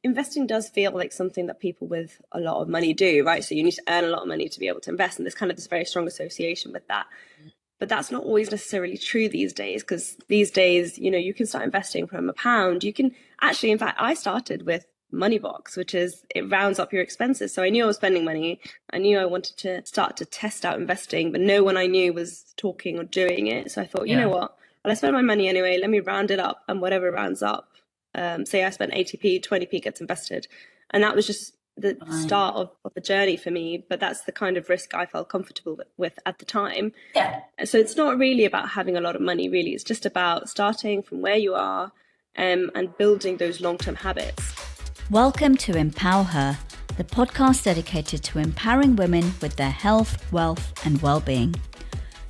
investing does feel like something that people with a lot of money do, right? So you need to earn a lot of money to be able to invest, and there's kind of this very strong association with that. But that's not always necessarily true these days, because these days, you can start investing from £1. You can actually, in fact, I started with Moneybox, which is, it rounds up your expenses. So I knew I was spending money. I knew I wanted to start to test out investing, but no one I knew was talking or doing it. So I thought, you know what? Well, I spend my money anyway. Let me round it up, and whatever rounds up, say I spent 80p, 20p gets invested. And that was just the start of the journey for me. But that's the kind of risk I felt comfortable with at the time. Yeah. So it's not really about having a lot of money, really. It's just about starting from where you are, and building those long-term habits. Welcome to Empower Her, the podcast dedicated to empowering women with their health, wealth and well-being.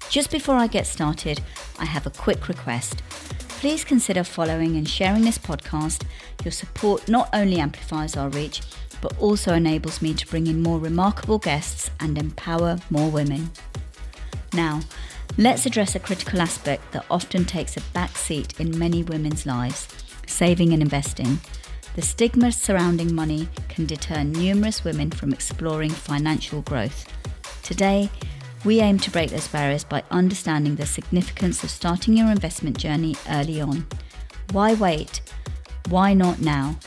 Just before I get started, I have a quick request. Please consider following and sharing this podcast. Your support not only amplifies our reach, but also enables me to bring in more remarkable guests and empower more women. Now, let's address a critical aspect that often takes a back seat in many women's lives: saving and investing. The stigma surrounding money can deter numerous women from exploring financial growth. Today, we aim to break those barriers by understanding the significance of starting your investment journey early on. Why wait? Why not now?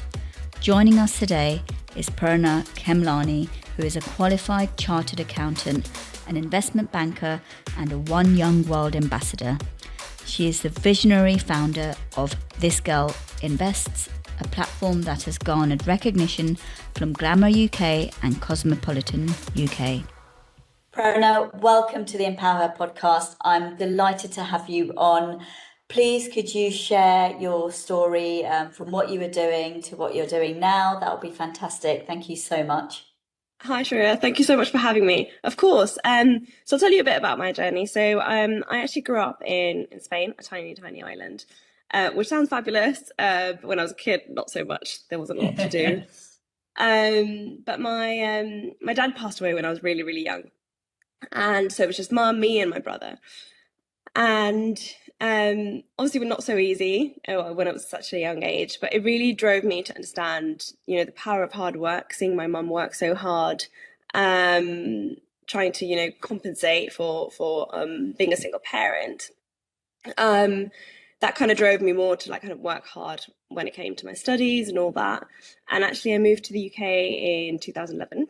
Joining us today is Prerna Khemlani, who is a qualified chartered accountant, an investment banker and a One Young World ambassador. She is the visionary founder of This Girl Invests, a platform that has garnered recognition from Glamour UK and Cosmopolitan UK. Prerna, welcome to the Empower Her podcast. I'm delighted to have you on. Please, could you share your story from what you were doing to what you're doing now? That would be fantastic. Thank you so much. Hi, Shreya. Thank you so much for having me. Of course. So I'll tell you a bit about my journey. So I actually grew up in Spain, a tiny, tiny island, which sounds fabulous. But when I was a kid, not so much. There wasn't a lot to do. But my dad passed away when I was really, really young. And so it was just mum, me and my brother. And obviously not so easy when I was such a young age, but it really drove me to understand, the power of hard work, seeing my mum work so hard, trying to, compensate for being a single parent. That kind of drove me more to kind of work hard when it came to my studies and all that. And actually I moved to the UK in 2011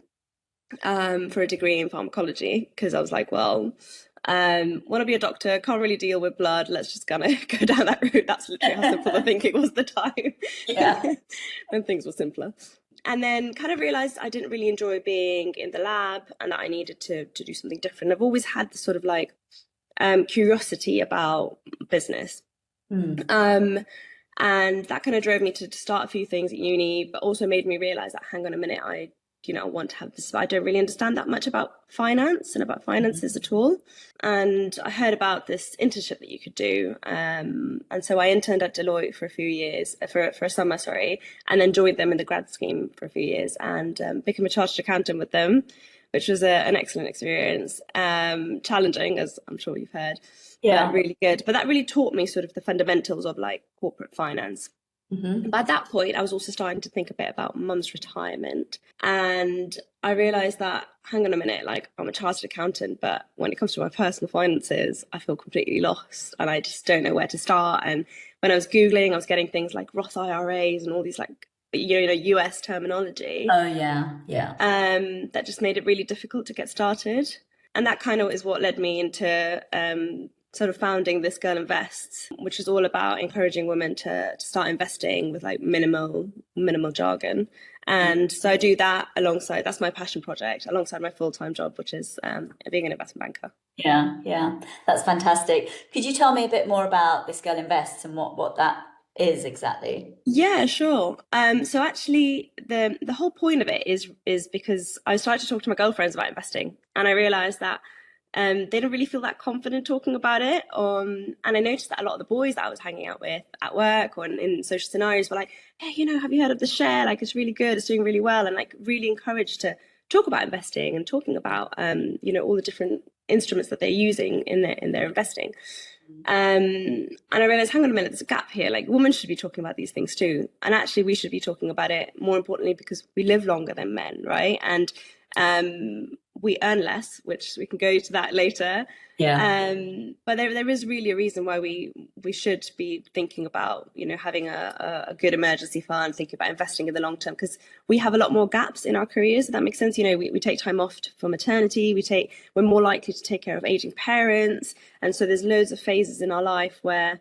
for a degree in pharmacology, because I was like, well, want to be a doctor, can't really deal with blood, let's just kind of go down that route. That's literally how simple I think it was at the time. When things were simpler. And then kind of realized I didn't really enjoy being in the lab, and that I needed to do something different. I've always had this sort of curiosity about business. And that kind of drove me to start a few things at uni, but also made me realize that, hang on a minute, I want to have this, but I don't really understand that much about finance and about finances at all. And I heard about this internship that you could do. And so I interned at Deloitte for a few years, for a summer, and then joined them in the grad scheme for a few years, and became a chartered accountant with them, which was an excellent experience. Challenging, as I'm sure you've heard, but really good. But that really taught me sort of the fundamentals of corporate finance. By that point, I was also starting to think a bit about mum's retirement, and I realised that, hang on a minute, I'm a chartered accountant, but when it comes to my personal finances, I feel completely lost, and I just don't know where to start. And when I was Googling, I was getting things like Roth IRAs and all these US terminology. Oh yeah. That just made it really difficult to get started, and that kind of is what led me into sort of founding This Girl Invests, which is all about encouraging women to start investing with minimal jargon. And so I do that alongside, that's my passion project, alongside my full-time job, which is being an investment banker. Yeah, that's fantastic. Could you tell me a bit more about This Girl Invests and what that is exactly? Yeah, sure. So actually the whole point of it is because I started to talk to my girlfriends about investing, and I realized that they don't really feel that confident talking about it. And I noticed that a lot of the boys that I was hanging out with at work or in social scenarios were like, hey, have you heard of the share? It's really good, it's doing really well, and really encouraged to talk about investing and talking about all the different instruments that they're using in their investing. And I realized, hang on a minute, there's a gap here. Like, women should be talking about these things too. And actually, we should be talking about it more importantly because we live longer than men, right? And we earn less, which we can go to that later. Yeah. But there is really a reason why we should be thinking about, having a good emergency fund, thinking about investing in the long term, because we have a lot more gaps in our careers, if that makes sense. We take time off for maternity, we're more likely to take care of aging parents. And so there's loads of phases in our life where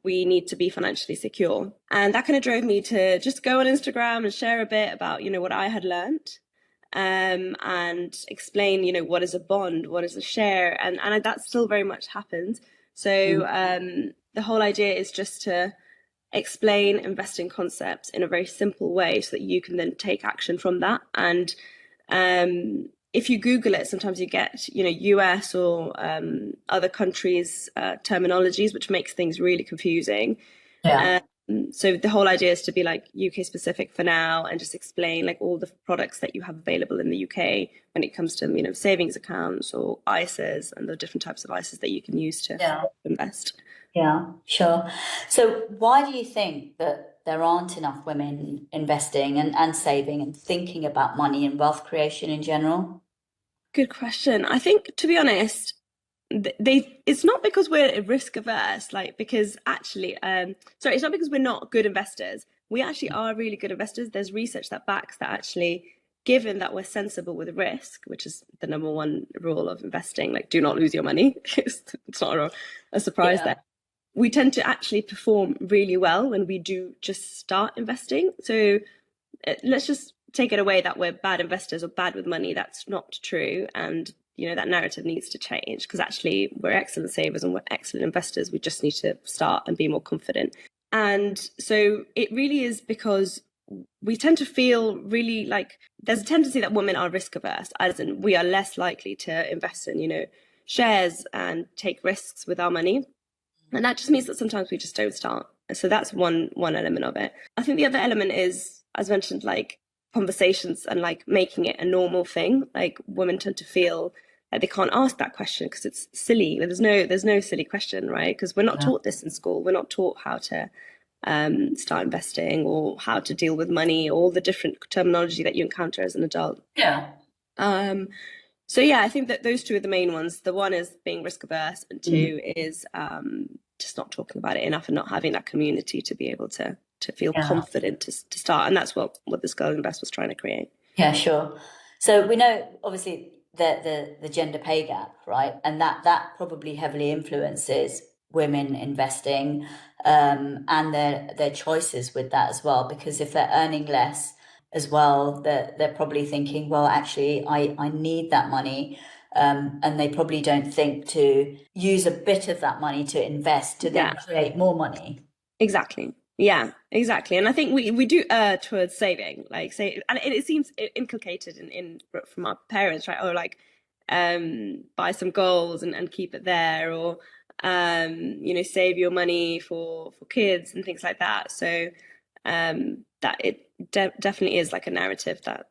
we need to be financially secure. And that kind of drove me to just go on Instagram and share a bit about, what I had learned. And explain, what is a bond, what is a share, and that still very much happens. So the whole idea is just to explain investing concepts in a very simple way so that you can then take action from that. And if you Google it, sometimes you get, US or other countries' terminologies, which makes things really confusing. Yeah. So the whole idea is to be like UK specific for now and just explain like all the products that you have available in the UK when it comes to, savings accounts or ISAs and the different types of ISAs that you can use to invest. Yeah, sure. So why do you think that there aren't enough women investing and saving and thinking about money and wealth creation in general? Good question. I think, to be honest, it's not because we're risk averse, because actually, it's not because we're not good investors. We actually are really good investors. There's research that backs that actually, given that we're sensible with risk, which is the number one rule of investing, like do not lose your money. It's not a surprise there. We tend to actually perform really well when we do just start investing. So let's just take it away that we're bad investors or bad with money. That's not true. And that narrative needs to change because actually we're excellent savers and we're excellent investors. We just need to start and be more confident. And so it really is because we tend to feel really like there's a tendency that women are risk averse, as in we are less likely to invest in, shares and take risks with our money. And that just means that sometimes we just don't start. So that's one element of it. I think the other element is, as mentioned, like conversations and like making it a normal thing. Like women tend to feel like they can't ask that question because it's silly. There's no silly question, right? Because we're not taught this in school. We're not taught how to start investing or how to deal with money, all the different terminology that you encounter as an adult. Yeah. So yeah, I think that those two are the main ones. The one is being risk averse, and two is just not talking about it enough and not having that community to be able to feel confident to start. And that's what this Girl Invest was trying to create. Yeah, sure. So we know obviously the gender pay gap, right? And that probably heavily influences women investing and their choices with that as well, because if they're earning less as well, they're probably thinking, well, actually, I need that money. And they probably don't think to use a bit of that money to invest to then create more money. Exactly. Yeah, exactly. And I think we do err towards saving, and it seems inculcated in from our parents, right? Or like buy some goals and keep it there, or save your money for kids and things like that. So that it definitely is like a narrative that.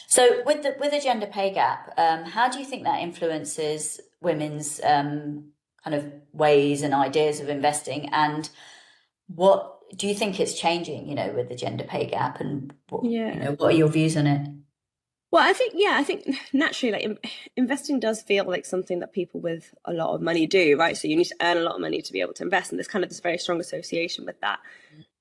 So with the gender pay gap, how do you think that influences women's kind of ways and ideas of investing, and what do you think it's changing, with the gender pay gap, and what are your views on it? Well, I think naturally, like investing does feel like something that people with a lot of money do, right? So you need to earn a lot of money to be able to invest, and there's kind of this very strong association with that.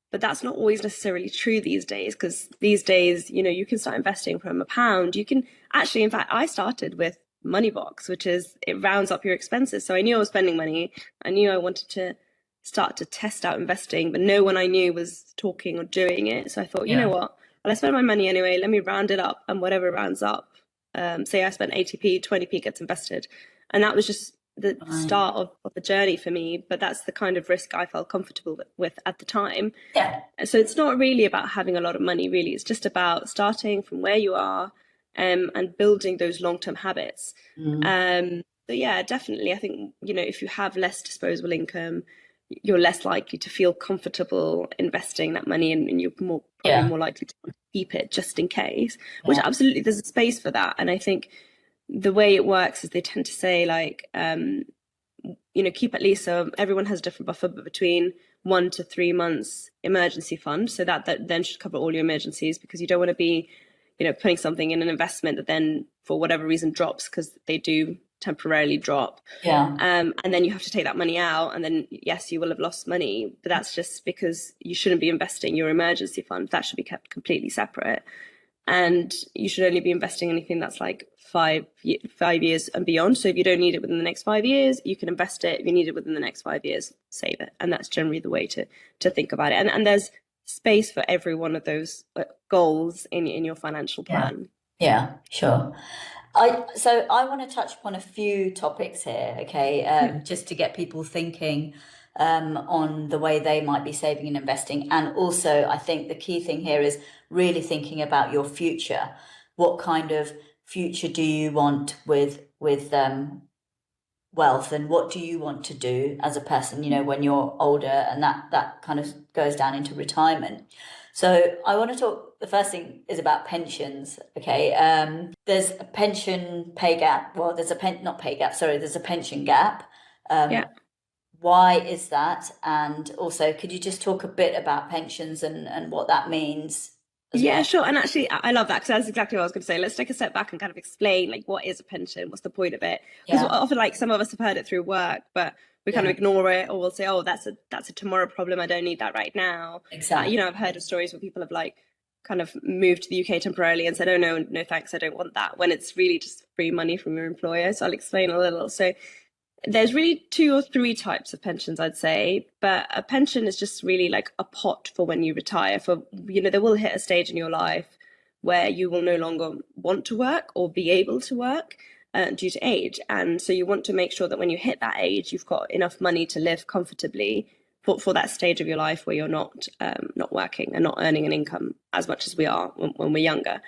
But that's not always necessarily true these days, because these days, you can start investing from £1. You can actually, in fact, I started with Moneybox, which is, it rounds up your expenses. So I knew I was spending money. I knew I wanted to start to test out investing, but no one I knew was talking or doing it. So I thought, you know what? Well, I spend my money anyway. Let me round it up, and whatever rounds up, say I spent 80p, 20p gets invested. And that was just the start of the journey for me, but that's the kind of risk I felt comfortable with at the time. So it's not really about having a lot of money, really. It's just about starting from where you are and building those long-term habits. So yeah, definitely. I think, if you have less disposable income, you're less likely to feel comfortable investing that money, and you're probably more likely to keep it just in case, which absolutely there's a space for that. And I think the way it works is they tend to say, like, keep at least, everyone has a different buffer, but between 1 to 3 months emergency fund. So that then should cover all your emergencies, because you don't want to be, putting something in an investment that then for whatever reason drops, because they do temporarily drop. Yeah. And then you have to take that money out, and then yes, you will have lost money, but that's just because you shouldn't be investing your emergency fund. That should be kept completely separate. And you should only be investing anything that's like 5 years and beyond. So if you don't need it within the next 5 years, you can invest it. If you need it within the next 5 years, save it. And that's generally the way to think about it. And there's space for every one of those goals in your financial plan. Yeah, sure. So I want to touch upon a few topics here, okay, just to get people thinking on the way they might be saving and investing. And also, I think the key thing here is really thinking about your future. What kind of future do you want with wealth, and what do you want to do as a person, when you're older, and that kind of goes down into retirement. So I want to talk, the first thing is about pensions, okay? There's a pension pay gap. Well, there's a pension gap. Why is that? And also, could you just talk a bit about pensions and what that means? Yeah, sure. And actually, I love that, because that's exactly what I was going to say. Let's take a step back and kind of explain, like, what is a pension? What's the point of it? Because often, like, some of us have heard it through work, but we kind of ignore it, or we'll say, oh, that's a tomorrow problem. I don't need that right now. Exactly. I've heard of stories where people have like kind of moved to the UK temporarily and said, oh, no thanks, I don't want that, when it's really just free money from your employer. So I'll explain a little. So there's really 2 or 3 types of pensions, I'd say. But a pension is just really like a pot for when you retire. For, there will hit a stage in your life where you will no longer want to work or be able to work due to age. And so you want to make sure that when you hit that age, you've got enough money to live comfortably for that stage of your life where you're not working and not earning an income as much as we are when we're younger.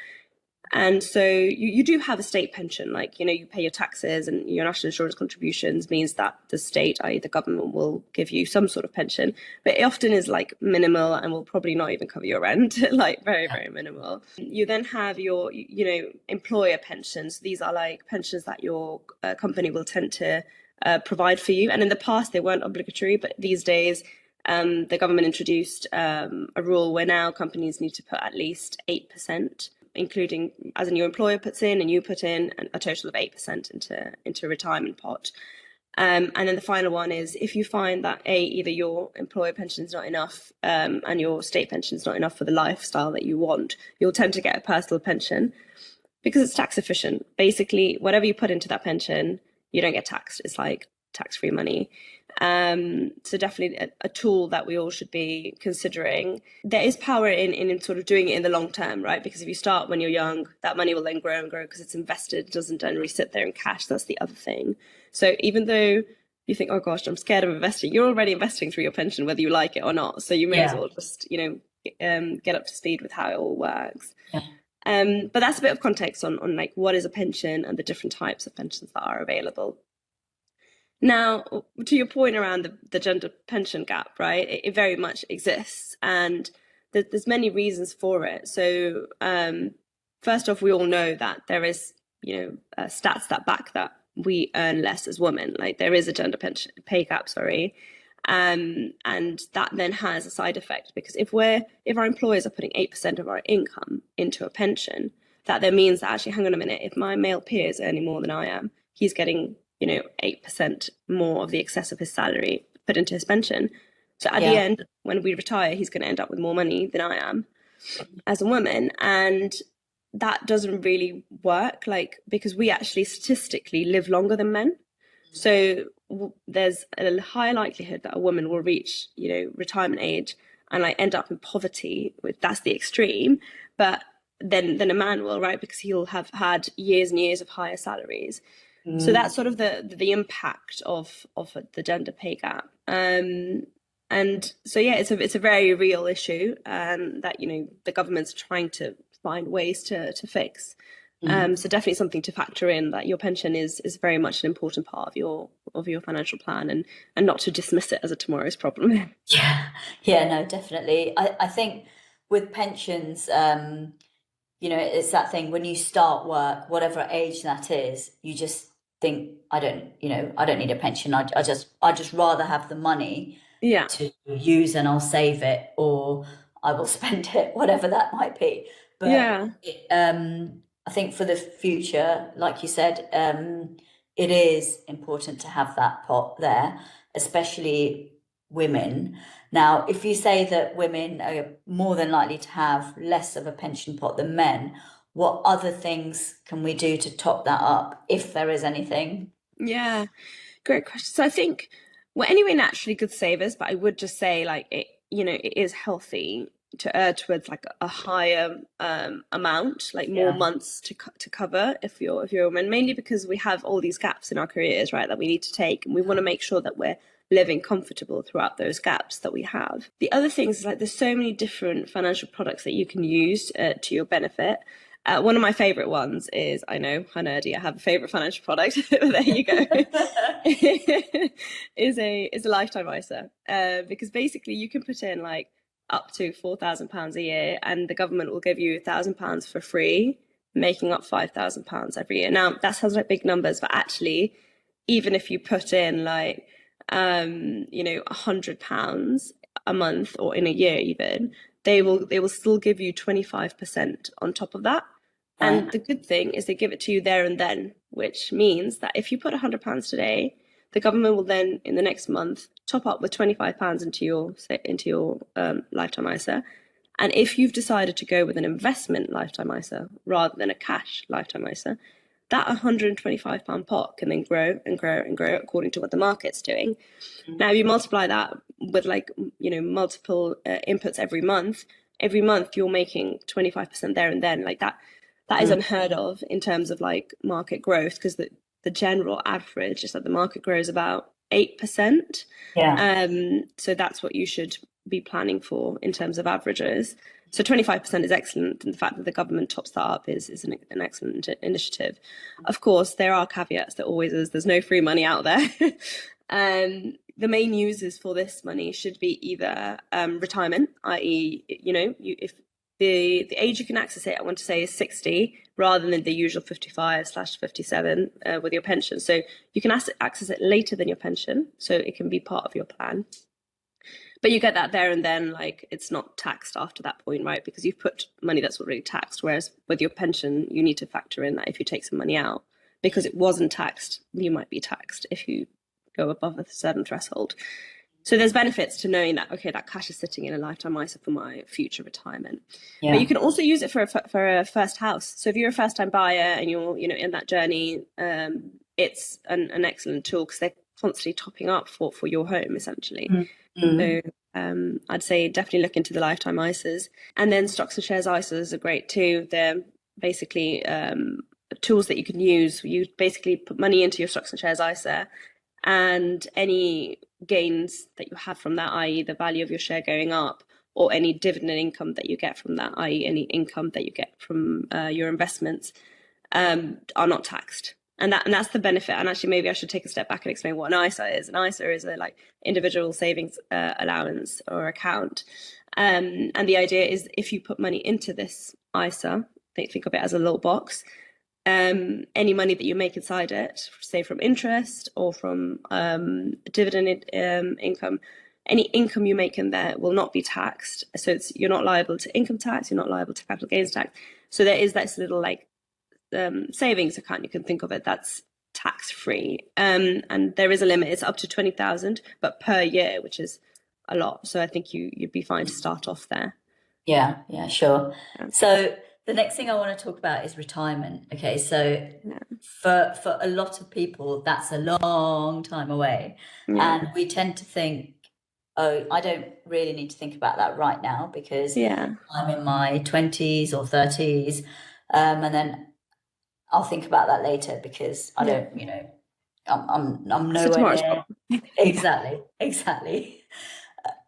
And so you do have a state pension, like, you pay your taxes, and your national insurance contributions means that the state, i.e. the government, will give you some sort of pension, but it often is like minimal and will probably not even cover your rent, like very, very minimal. You then have your, employer pensions. These are like pensions that your company will tend to provide for you. And in the past, they weren't obligatory, but these days, the government introduced a rule where now companies need to put at least 8%, including, as in your employer puts in and you put in, a total of 8% into a retirement pot. And then the final one is, if you find that either your employer pension is not enough and your state pension is not enough for the lifestyle that you want, you'll tend to get a personal pension, because it's tax efficient. Basically, whatever you put into that pension, you don't get taxed. It's like tax-free money. So definitely a tool that we all should be considering. There is power in sort of doing it in the long term, right? Because if you start when you're young, that money will then grow and grow because it's invested. It doesn't generally sit there in cash. That's the other thing. So even though you think, oh gosh, I'm scared of investing, you're already investing through your pension, whether you like it or not. So you may as well just, get up to speed with how it all works. But that's a bit of context on like what is a pension and the different types of pensions that are available. Now, to your point around the gender pension gap, right? It very much exists, and there's many reasons for it. So first off, we all know that there is, stats that back that we earn less as women. Like, there is a gender pension pay gap, and that then has a side effect, because if our employers are putting 8% of our income into a pension, that then means that, actually, hang on a minute, if my male peer is earning more than I am, he's getting 8% more of the excess of his salary put into his pension. So at the end, when we retire, he's going to end up with more money than I am as a woman. And that doesn't really work, because we actually statistically live longer than men. So there's a high likelihood that a woman will reach, retirement age and end up in poverty. That's the extreme. But then a man will, right? Because he'll have had years and years of higher salaries. So that's sort of the impact of the gender pay gap. And so, it's a very real issue that, the government's trying to find ways to fix. So definitely something to factor in, that your pension is very much an important part of your financial plan, and not to dismiss it as a tomorrow's problem. No, definitely. I think with pensions, it's that thing, when you start work, whatever age that is, you just think I don't need a pension. I just rather have the money Yeah. to use, and I'll save it, or I will spend it, whatever that might be. But Yeah. I think for the future, like you said, it is important to have that pot there, especially women. Now, if you say that women are more than likely to have less of a pension pot than men, what other things can we do to top that up, if there is anything? Yeah. Great question. So I think we're anyway naturally good savers, but I would just say like it is healthy to err towards like a higher amount, like more months to cover if you're a woman, mainly because we have all these gaps in our careers, right, that we need to take, and we want to make sure that we're living comfortable throughout those gaps that we have. The other things is like there's so many different financial products that you can use to your benefit. One of my favorite ones is, I know, how nerdy, I have a favorite financial product. There you go. is a lifetime ISA, because basically you can put in like up to £4,000 a year, and the government will give you £1,000 for free, making up £5,000 every year. Now that sounds like big numbers, but actually, even if you put in like £100 a month or in a year, even they will still give you 25% on top of that. And the good thing is they give it to you there and then, which means that if you put £100 today, the government will then in the next month top up with £25 into your lifetime ISA. And if you've decided to go with an investment lifetime ISA rather than a cash lifetime ISA, that £125 pot can then grow and grow and grow according to what the market's doing. Now, if you multiply that with multiple inputs every month you're making 25% there and then. Like that is unheard of in terms of like market growth, because the general average is that the market grows about 8%. So that's what you should be planning for in terms of averages. So 25% is excellent, and the fact that the government tops that up is an excellent initiative. Of course, there are caveats. There always is. There's no free money out there. The main uses for this money should be either retirement, i.e., if the age you can access it, I want to say, is 60 rather than the usual 55/57 with your pension. So you can access it later than your pension, so it can be part of your plan. But you get that there and then, like it's not taxed after that point, right? Because you've put money that's already taxed. Whereas with your pension, you need to factor in that if you take some money out, because it wasn't taxed, you might be taxed if you go above a certain threshold. So there's benefits to knowing that, okay, that cash is sitting in a lifetime ISA for my future retirement. But you can also use it for a first house. So if you're a first time buyer and you're in that journey, it's an excellent tool, because they're constantly topping up for your home essentially. So I'd say definitely look into the lifetime ISAs. And then stocks and shares ISAs are great too. They're basically tools that you can use. You basically put money into your stocks and shares ISA, and any gains that you have from that, i.e. the value of your share going up, or any dividend income that you get from that, i.e. any income that you get from your investments, are not taxed. And that's the benefit. And actually, maybe I should take a step back and explain what an ISA is. An ISA is a individual savings allowance or account. And the idea is, if you put money into this ISA, think of it as a little box. Any money that you make inside it, say from interest or from dividend income, any income you make in there will not be taxed. So you're not liable to income tax, you're not liable to capital gains tax. So there is this little savings account, you can think of it, that's tax free. And there is a limit. It's up to 20,000, but per year, which is a lot. So I think you'd be fine to start off there. Yeah, sure. So the next thing I want to talk about is retirement. Okay, so for a lot of people, that's a long time away. And we tend to think, oh, I don't really need to think about that right now, because I'm in my 20s or 30s, and then I'll think about that later, because I don't, I'm nowhere near. Exactly.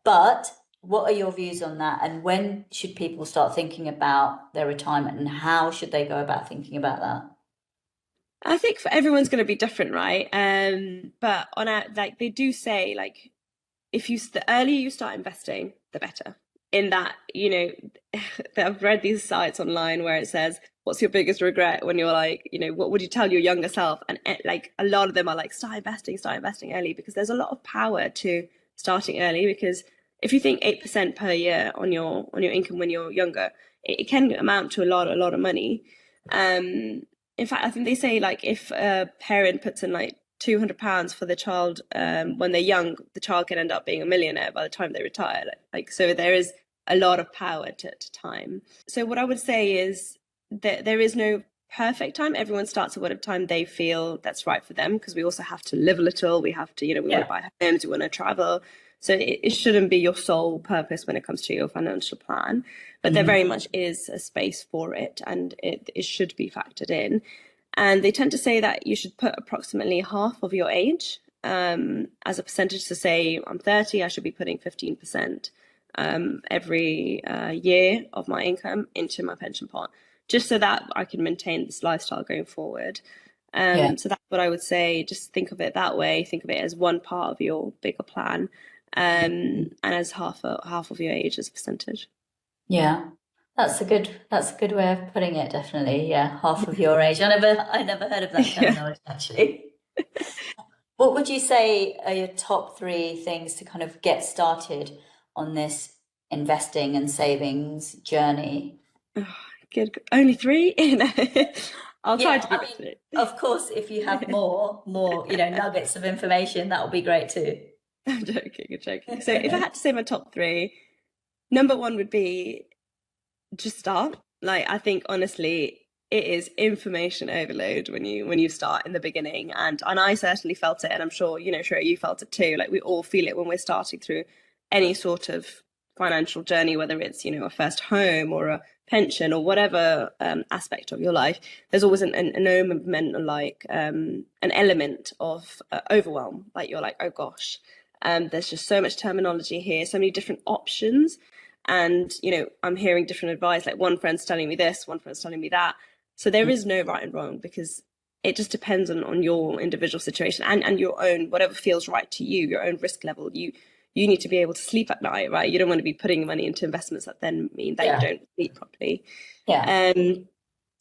But what are your views on that? And when should people start thinking about their retirement, and how should they go about thinking about that? I think for everyone's going to be different, right? But they do say, the earlier you start investing, the better. In that, I've read these sites online where it says what's your biggest regret when you're like, what would you tell your younger self? And like a lot of them are like, start investing early, because there's a lot of power to starting early. Because if you think 8% per year on your income when you're younger, it can amount to a lot of money. In fact, I think they say like if a parent puts in like £200 for the child when they're young, the child can end up being a millionaire by the time they retire. Like so, there is a lot of power to time. So what I would say is that there is no perfect time. Everyone starts at whatever time they feel that's right for them, because we also have to live a little. We have to, we want to buy homes, we want to travel. So it shouldn't be your sole purpose when it comes to your financial plan. But there very much is a space for it, and it should be factored in. And they tend to say that you should put approximately half of your age as a percentage. To say I'm 30, I should be putting 15% every year of my income into my pension pot, just so that I can maintain this lifestyle going forward. So that's what I would say. Just think of it that way. Think of it as one part of your bigger plan, and as half of your age as a percentage. Yeah, that's a good way of putting it. Definitely, yeah, half of your age. I never heard of that terminology actually. What would you say are your top 3 things to kind of get started on this investing and savings journey? Oh, good. Only 3? I'll try to keep it. Of course, if you have more, nuggets of information, that would be great too. I'm joking. So if I had to say my top 3, number 1 would be just start. Like, I think honestly, it is information overload when you start in the beginning, and I certainly felt it, and I'm sure you felt it too. Like, we all feel it when we're starting through any sort of financial journey, whether it's a first home or a pension or whatever aspect of your life. There's always an element, like an element of overwhelm. Like, you're like, oh gosh, there's just so much terminology here, so many different options. And, I'm hearing different advice, like one friend's telling me this, one friend's telling me that. So there is no right and wrong, because it just depends on your individual situation and your own, whatever feels right to you, your own risk level. You need to be able to sleep at night, right? You don't want to be putting money into investments that then mean that you don't sleep properly. Yeah.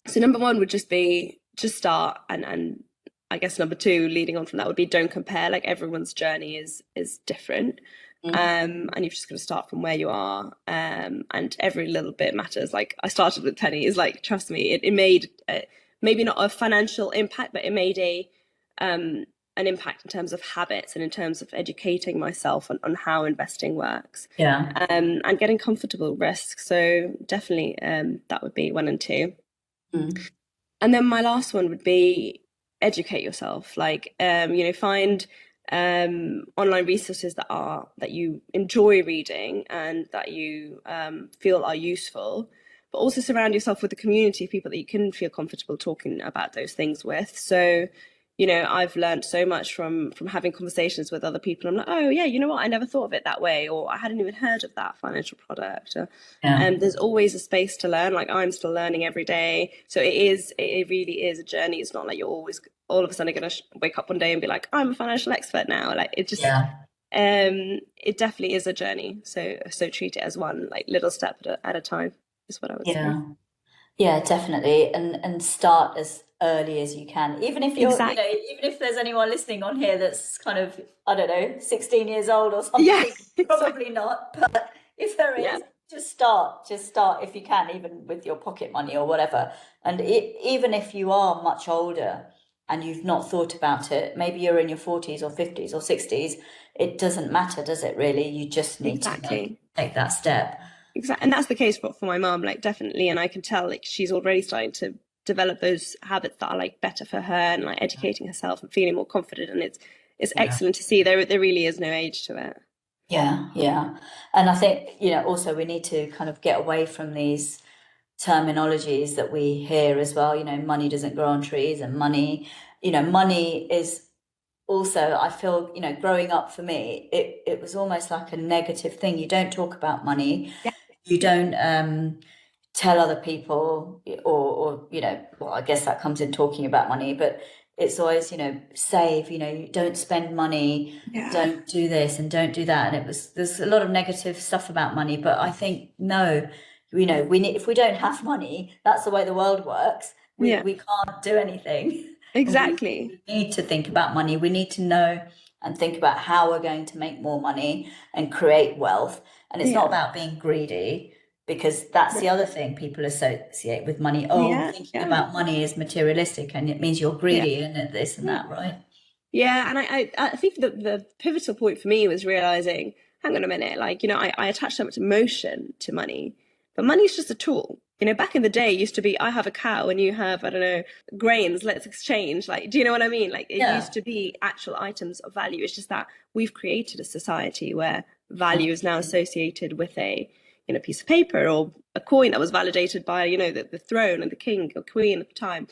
So number 1 would just be just start, and I guess number 2, leading on from that, would be don't compare. Like, everyone's journey is different. And you've just got to start from where you are, and every little bit matters. Like, I started with pennies. Like, trust me, it made maybe not a financial impact, but it made an impact in terms of habits and in terms of educating myself on how investing works. And getting comfortable with risk. So definitely that would be 1 and 2. And then my last one would be educate yourself. Like, find online resources that you enjoy reading and that you feel are useful, but also surround yourself with a community of people that you can feel comfortable talking about those things with. So I've learned so much from having conversations with other people. I'm like, oh yeah, you know what, I never thought of it that way, or I hadn't even heard of that financial product. And there's always a space to learn. Like, I'm still learning every day. So it really is a journey. It's not like you're always all of a sudden going to wake up one day and be like, I'm a financial expert now. Like, it just it definitely is a journey. So treat it as one, like, little step at a time is what I would say. Yeah, definitely. And start as early as you can. Even if you're, even if there's anyone listening on here that's kind of, I don't know, 16 years old or something, probably not. But if there is, just start if you can, even with your pocket money or whatever. And even if you are much older and you've not thought about it, maybe you're in your 40s or 50s or 60s, it doesn't matter, does it really? You just need to take that step. Exactly. And that's the case for my mom, like, definitely. And I can tell, like, she's already starting to develop those habits that are, like, better for her, and, like, educating herself and feeling more confident. And it's excellent to see. There really is no age to it. Yeah. And I think, also we need to kind of get away from these terminologies that we hear as well. Money doesn't grow on trees, and money is also, I feel, growing up for me, it was almost like a negative thing. You don't talk about money. You don't tell other people, or well, I guess that comes in talking about money, but it's always, save, you don't spend money, don't do this and don't do that. And there's a lot of negative stuff about money, but I think, no, if we don't have money, that's the way the world works. We can't do anything. Exactly. We need to think about money. We need to know and think about how we're going to make more money and create wealth. And it's not about being greedy, because that's the other thing people associate with money. Thinking about money is materialistic, and it means you're greedy and this and that, right? Yeah, and I think that the pivotal point for me was realizing, hang on a minute, like, I attach so much emotion to money, but money is just a tool. Back in the day, it used to be, I have a cow and you have, I don't know, grains, let's exchange. Like, do you know what I mean? Like, it used to be actual items of value. It's just that we've created a society where value is now associated with a piece of paper or a coin that was validated by, the throne and the king or queen at the time.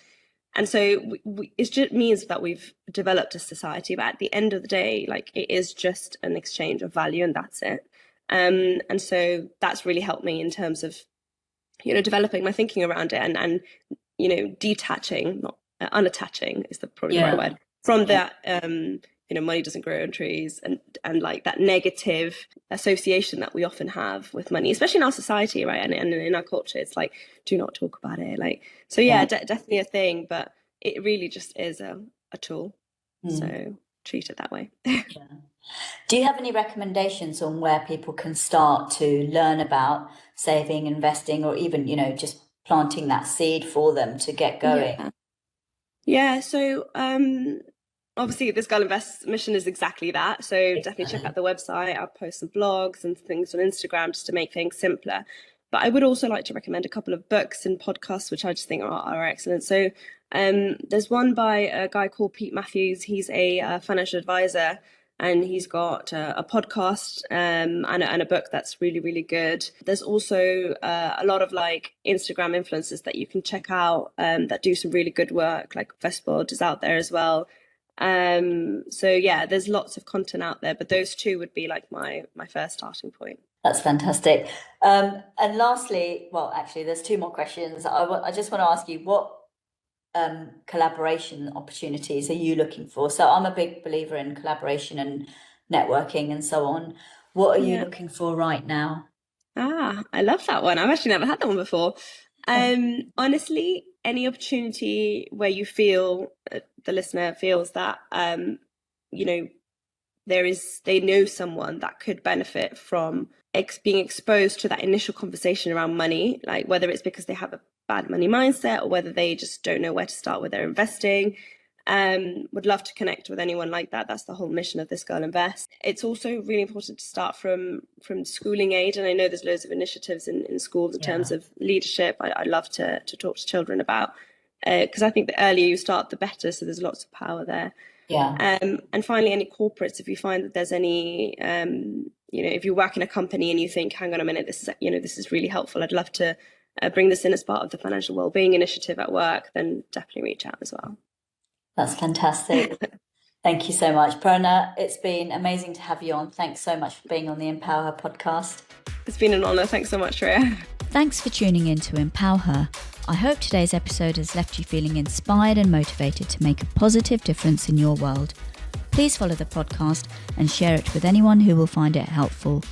And so it just means that we've developed a society, but at the end of the day, like, it is just an exchange of value, and that's it. And so that's really helped me in terms of, developing my thinking around it and detaching, not unattaching is probably the right word, from that, money doesn't grow on trees and like that negative association that we often have with money, especially in our society, right? And in our culture, it's like, do not talk about it. Like, so definitely a thing, but it really just is a tool. So treat it that way. Do you have any recommendations on where people can start to learn about saving, investing, or even, just planting that seed for them to get going? Yeah. So, obviously, this Girl Invests mission is exactly that. So definitely check out the website. I'll post some blogs and things on Instagram just to make things simpler. But I would also like to recommend a couple of books and podcasts, which I just think are excellent. So there's one by a guy called Pete Matthews. He's a financial advisor, and he's got a podcast and a book that's really, really good. There's also a lot of like Instagram influencers that you can check out that do some really good work, like Vestbod is out there as well. So yeah, there's lots of content out there, but those two would be like my first starting point. That's fantastic. And lastly, well, actually, there's two more questions. I just want to ask you, what collaboration opportunities are you looking for? So I'm a big believer in collaboration and networking and so on. What are you looking for right now? I love that one. I've actually never had that one before. Honestly, any opportunity where you feel the listener feels that they know someone that could benefit from being exposed to that initial conversation around money, like whether it's because they have a bad money mindset or whether they just don't know where to start with their investing. Would love to connect with anyone like that. That's the whole mission of This Girl Invests. It's also really important to start from schooling age, and I know there's loads of initiatives in schools in terms of leadership. I love to talk to children about, because I think the earlier you start, the better. So there's lots of power there. And finally, any corporates, if you find that there's any, if you work in a company and you think, hang on a minute, this is really helpful, I'd love to bring this in as part of the financial wellbeing initiative at work, then definitely reach out as well. That's fantastic. Thank you so much, Prerna. It's been amazing to have you on. Thanks so much for being on the Empower Her podcast. It's been an honour. Thanks so much, Rhea. Thanks for tuning in to Empower Her. I hope today's episode has left you feeling inspired and motivated to make a positive difference in your world. Please follow the podcast and share it with anyone who will find it helpful.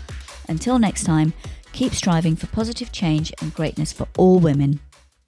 Until next time, keep striving for positive change and greatness for all women.